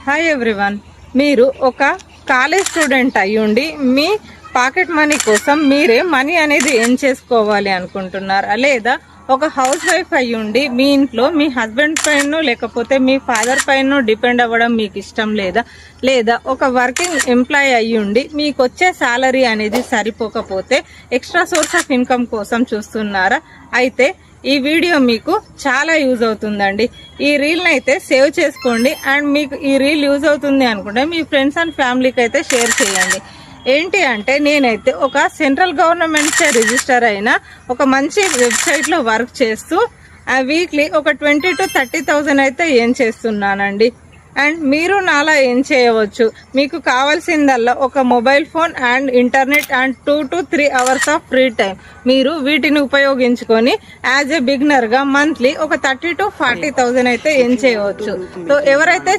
Hi everyone. మీరు ఒక college student అయ్యుండి మీ పాకెట్ మనీ కోసం మీరే మనీ అనేది ఏం చేసుకోవాలి అనుకుంటున్నారా? లేదా ఒక హౌస్ వైఫ్ అయ్యుండి మీ ఇంట్లో మీ హస్బెండ్ పైన లేకపోతే మీ ఫాదర్ పైన డిపెండ్ అవ్వడం మీకు ఇష్టం లేదా? లేదా ఒక వర్కింగ్ ఎంప్లాయీ అయ్యుండి మీకు వచ్చే శాలరీ అనేది సరిపోకపోతే ఎక్స్ట్రా సోర్స్ ఆఫ్ ఇన్కమ్ కోసం చూస్తున్నారా? అయితే ఈ వీడియో మీకు చాలా యూజ్ అవుతుందండి. ఈ రీల్ అయితే సేవ్ చేసుకోండి అండ్ మీకు ఈ రీల్ యూజ్ అవుతుంది అనుకుంటే మీ ఫ్రెండ్స్ అండ్ ఫ్యామిలీకి అయితే షేర్ చేయండి. ఏంటి అంటే నేనైతే ఒక సెంట్రల్ గవర్నమెంట్ చే రిజిస్టర్ అయిన ఒక మంచి వెబ్సైట్లో వర్క్ చేస్తూ వీక్లీ ఒక 20,000 to 30,000 అయితే ఏం చేస్తున్నానండి. అండ్ మీరు నాలా ఏం చేయవచ్చు. మీకు కావాల్సిందల్లా ఒక mobile phone and internet and 2 to 3 hours of free time. మీరు వీటిని ఉపయోగించుకొని యాజ్ ఏ బిగినర్ గా మంత్లీ ఒక 30,000 to 40,000 అయితే ఏం చేయవచ్చు. సో ఎవరైతే